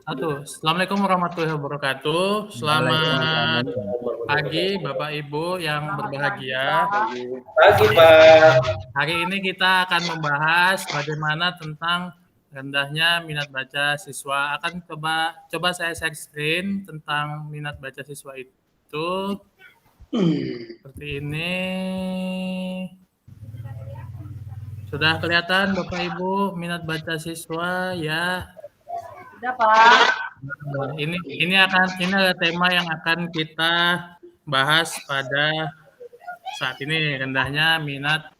Satu. Assalamualaikum warahmatullahi wabarakatuh. Selamat pagi Bapak Ibu yang berbahagia. Pagi Pak. Hari ini kita akan membahas bagaimana tentang rendahnya minat baca siswa. Akan coba saya share screen tentang minat baca siswa itu. Seperti ini. Sudah kelihatan Bapak Ibu minat baca siswa ya? Sudah Pak. Ini adalah tema yang akan kita bahas pada saat ini, rendahnya minat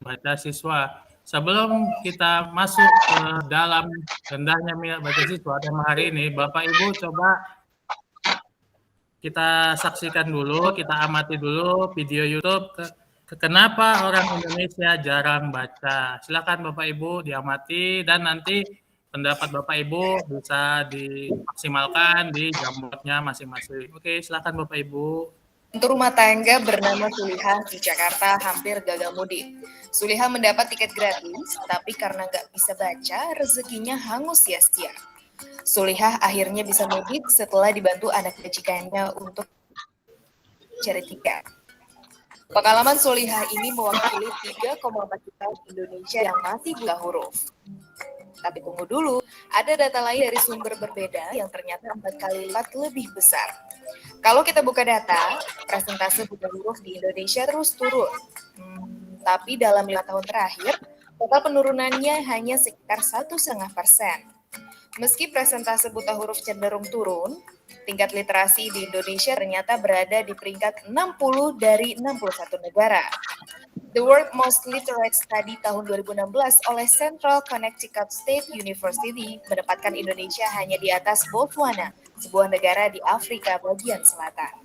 baca siswa. Sebelum kita masuk ke dalam rendahnya minat baca siswa tema hari ini, Bapak Ibu coba kita saksikan dulu, kita amati dulu video YouTube kenapa orang Indonesia jarang baca. Silakan Bapak Ibu diamati dan nanti pendapat Bapak Ibu bisa dimaksimalkan di jambornya masing-masing. Oke, silakan Bapak Ibu. Untuk rumah tangga bernama Sulihah di Jakarta hampir gagal mudik. Sulihah mendapat tiket gratis, tapi karena nggak bisa baca, rezekinya hangus sia-sia. Sulihah akhirnya bisa mudik setelah dibantu anak majikannya untuk cari tiket. Pengalaman Sulihah ini mewakili 3,4 juta Indonesia yang masih buta huruf. Tapi tunggu dulu, ada data lain dari sumber berbeda yang ternyata 4 kali lipat lebih besar. Kalau kita buka data, persentase buta huruf di Indonesia terus turun. Tapi dalam 5 tahun terakhir, total penurunannya hanya sekitar 1,5%. Meski persentase buta huruf cenderung turun, tingkat literasi di Indonesia ternyata berada di peringkat 60 dari 61 negara. The World Most Literate Study tahun 2016 oleh Central Connecticut State University menempatkan Indonesia hanya di atas Botswana, sebuah negara di Afrika bagian selatan.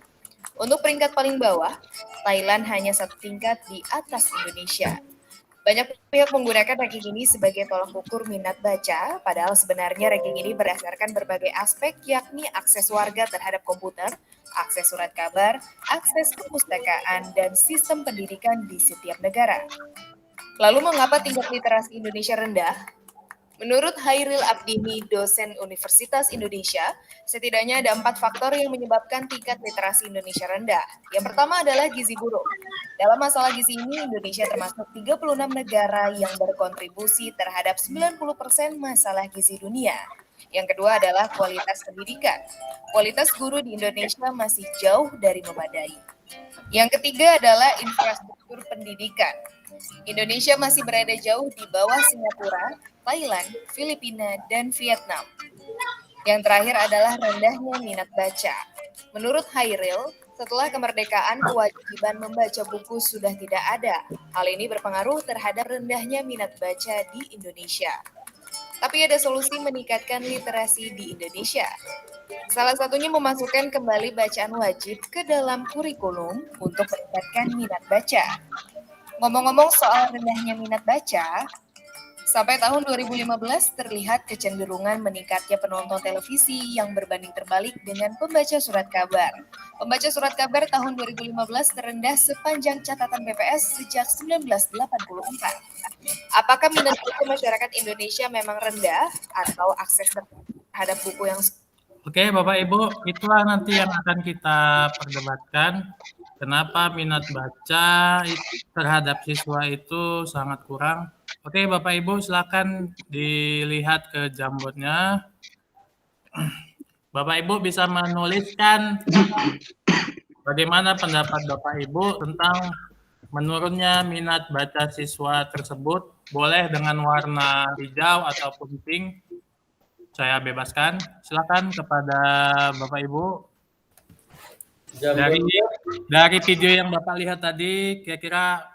Untuk peringkat paling bawah, Thailand hanya 1 tingkat di atas Indonesia. Banyak pihak menggunakan ranking ini sebagai tolak ukur minat baca, padahal sebenarnya ranking ini berdasarkan berbagai aspek, yakni akses warga terhadap komputer, akses surat kabar, akses perpustakaan, dan sistem pendidikan di setiap negara. Lalu mengapa tingkat literasi Indonesia rendah? Menurut Hairil Abdini, dosen Universitas Indonesia, setidaknya ada 4 faktor yang menyebabkan tingkat literasi Indonesia rendah. Yang pertama adalah gizi buruk. Dalam masalah gizi ini, Indonesia termasuk 36 negara yang berkontribusi terhadap 90% masalah gizi dunia. Yang kedua adalah kualitas pendidikan. Kualitas guru di Indonesia masih jauh dari memadai. Yang ketiga adalah infrastruktur pendidikan. Indonesia masih berada jauh di bawah Singapura, Thailand, Filipina, dan Vietnam. Yang terakhir adalah rendahnya minat baca. Menurut Hairil, setelah kemerdekaan, kewajiban membaca buku sudah tidak ada. Hal ini berpengaruh terhadap rendahnya minat baca di Indonesia. Tapi ada solusi meningkatkan literasi di Indonesia. Salah satunya memasukkan kembali bacaan wajib ke dalam kurikulum untuk meningkatkan minat baca. Ngomong-ngomong soal rendahnya minat baca, sampai tahun 2015 terlihat kecenderungan meningkatnya penonton televisi yang berbanding terbalik dengan pembaca surat kabar. Pembaca surat kabar tahun 2015 terendah sepanjang catatan BPS sejak 1984. Apakah minat baca masyarakat Indonesia memang rendah atau akses terhadap buku yang... Oke, Bapak Ibu, itulah nanti yang akan kita perdebatkan. Kenapa minat baca terhadap siswa itu sangat kurang. Oke, Bapak Ibu, silakan dilihat ke jambornya. Bapak Ibu bisa menuliskan bagaimana pendapat Bapak Ibu tentang menurunnya minat baca siswa tersebut. Boleh dengan warna hijau ataupun pink. Saya bebaskan. Silakan kepada Bapak Ibu. Dari video yang Bapak lihat tadi, kira-kira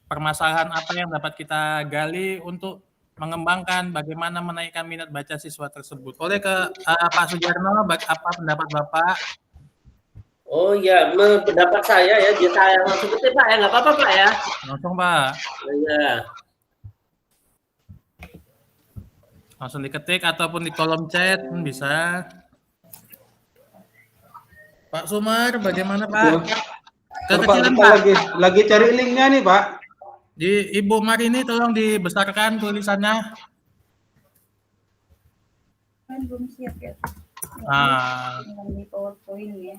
permasalahan apa yang dapat kita gali untuk mengembangkan bagaimana menaikkan minat baca siswa tersebut? Boleh ke Pak Sujarno, apa pendapat Bapak? Oh iya, pendapat saya ya, saya langsung ketik Pak ya, nggak apa-apa Pak ya? Langsung Pak. Iya. Langsung diketik ataupun di kolom chat bisa. Pak Sumar, bagaimana Pak? Kekecilan Pak. Lagi cari linknya nih Pak. Di Ibu Marini tolong dibesarkan tulisannya. Kan belum siap ya. Ah, Dengan PowerPoint ya.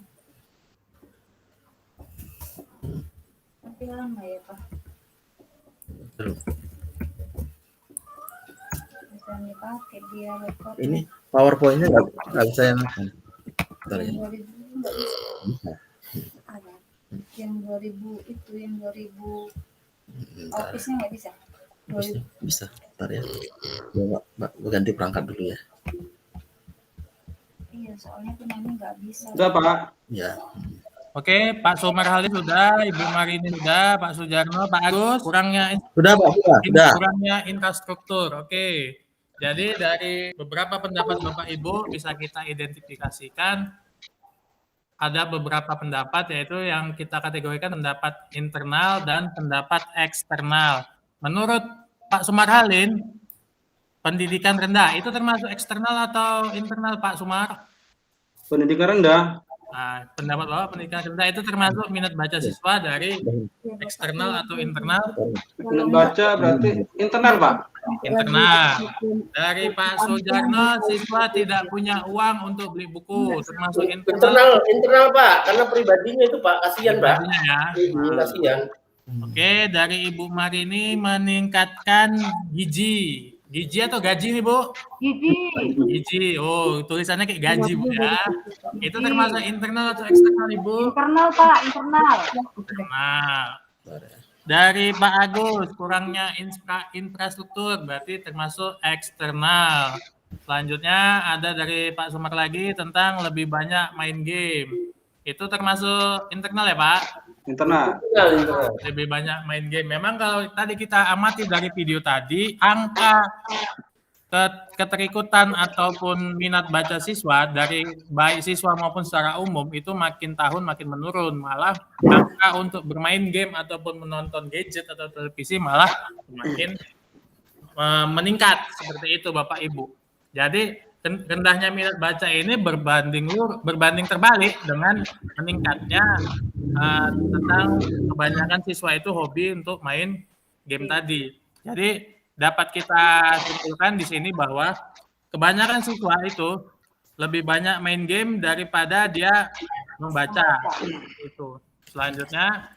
Nanti lama ya Pak. Bisa dipakai dia laptop. Ini PowerPoint-nya nggak bisa yang bentar ya. Yang 2000 nggak bisa. Ada. Yang 2000 itu yang 2000 Bentar, Office-nya nggak bisa. 2000. bisa. Bentar ya. Mbak, ganti perangkat dulu ya. Iya, soalnya tuh nanti nggak bisa. Udah Pak. Ya. Oke, Pak Sumarhali sudah, Ibu Marini sudah, Pak Sujarno, Pak Agus, kurangnya Sudah, Pak. Sudah. kurangnya infrastruktur. Oke. Jadi dari beberapa pendapat Bapak Ibu bisa kita identifikasikan ada beberapa pendapat yaitu yang kita kategorikan pendapat internal dan pendapat eksternal. Menurut Pak Sumarhalin, pendidikan rendah itu termasuk eksternal atau internal Pak Sumar? Pendidikan rendah. Nah, pendapat Bapak pendidikan rendah itu termasuk minat baca siswa dari eksternal atau internal? Minat baca berarti internal Pak. Internal. Dari Pak Sujarno, siswa tidak punya uang untuk beli buku, termasuk internal. Internal Pak, karena pribadinya itu Pak, kasihan Pak. Pribadinya ya. Kasihan. Oke, dari Ibu Marini meningkatkan gizi. Gizi atau gaji nih Bu? Gizi. Oh, tulisannya kayak gaji Bu ya. Itu termasuk internal atau eksternal Ibu? Internal Pak, internal. Nah, dari Pak Agus kurangnya infrastruktur berarti termasuk eksternal. Selanjutnya ada dari Pak Sumar lagi tentang lebih banyak main game. Itu termasuk internal ya Pak? Internal. Lebih banyak main game. Memang kalau tadi kita amati dari video tadi, angka keterikutan ataupun minat baca siswa dari baik siswa maupun secara umum itu makin tahun makin menurun. Malah angka untuk bermain game ataupun menonton gadget atau televisi malah semakin meningkat seperti itu Bapak Ibu. Jadi rendahnya minat baca ini berbanding terbalik dengan meningkatnya tentang kebanyakan siswa itu hobi untuk main game tadi. Jadi dapat kita simpulkan di sini bahwa kebanyakan siswa itu lebih banyak main game daripada dia membaca. Itu. Selanjutnya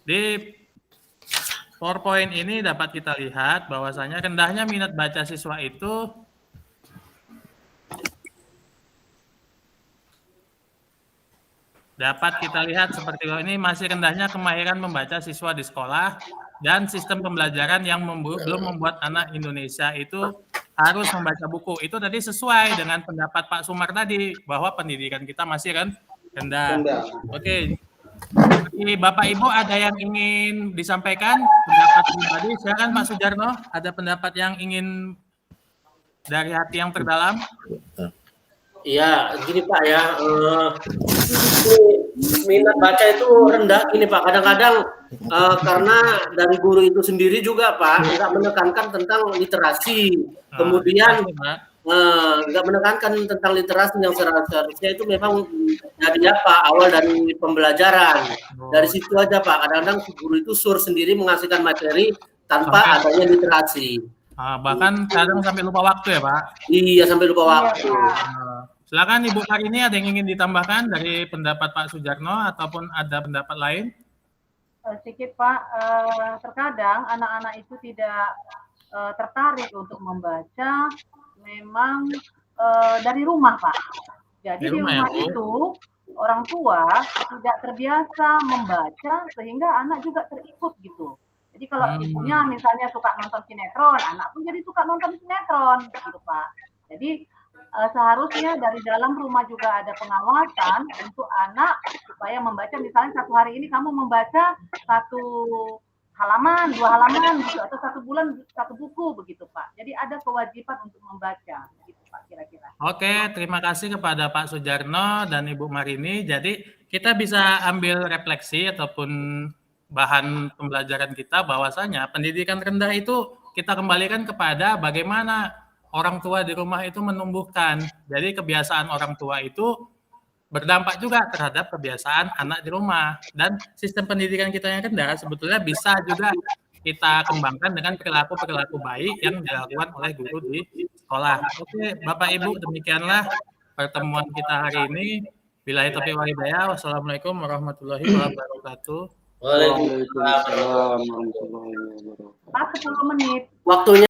di PowerPoint ini dapat kita lihat bahwasanya rendahnya minat baca siswa itu dapat kita lihat seperti ini masih rendahnya kemahiran membaca siswa di sekolah dan sistem pembelajaran yang belum membuat anak Indonesia itu harus membaca buku. Itu tadi sesuai dengan pendapat Pak Sumar tadi bahwa pendidikan kita masih rendah. Oke. Jadi Bapak Ibu ada yang ingin disampaikan pendapat pribadi? Silakan Pak Sujarno, ada pendapat yang ingin dari hati yang terdalam? Iya, gini Pak ya, minat baca itu rendah gini Pak. Kadang-kadang karena dari guru itu sendiri juga Pak nggak menekankan tentang literasi, kemudian nggak menekankan tentang literasi yang seharusnya itu memang dari apa awal dari pembelajaran dari situ aja Pak. Kadang-kadang guru itu sendiri mengasihkan materi tanpa adanya literasi. Bahkan kadang sampai lupa waktu ya Pak? Iya, sampai lupa waktu. Silakan Ibu Marini, ada yang ingin ditambahkan dari pendapat Pak Sujarno ataupun ada pendapat lain? Sedikit Pak, terkadang anak-anak itu tidak tertarik untuk membaca memang dari rumah Pak. Jadi di rumah itu orang tua tidak terbiasa membaca sehingga anak juga terikut gitu. Jadi kalau ibunya misalnya suka nonton sinetron, anak pun jadi suka nonton sinetron gitu Pak. Jadi seharusnya dari dalam rumah juga ada pengawasan untuk anak supaya membaca, misalnya satu hari ini kamu membaca 1 halaman, 2 halaman gitu, atau 1 bulan 1 buku begitu Pak. Jadi ada kewajiban untuk membaca gitu Pak kira-kira. Oke, terima kasih kepada Pak Sujarno dan Ibu Marini. Jadi kita bisa ambil refleksi ataupun bahan pembelajaran kita bahwasanya pendidikan rendah itu kita kembalikan kepada bagaimana orang tua di rumah itu menumbuhkan. Jadi kebiasaan orang tua itu berdampak juga terhadap kebiasaan anak di rumah. Dan sistem pendidikan kita yang rendah sebetulnya bisa juga kita kembangkan dengan perilaku-perilaku baik yang dilakukan oleh guru di sekolah. Oke, Bapak Ibu, demikianlah pertemuan kita hari ini. Billahi taufiq wal hidayah. Wassalamualaikum warahmatullahi wabarakatuh. Waalaikumsalam. Waalaikumsalam warahmatullahi wabarakatuh. Pak, 10 menit. Waktunya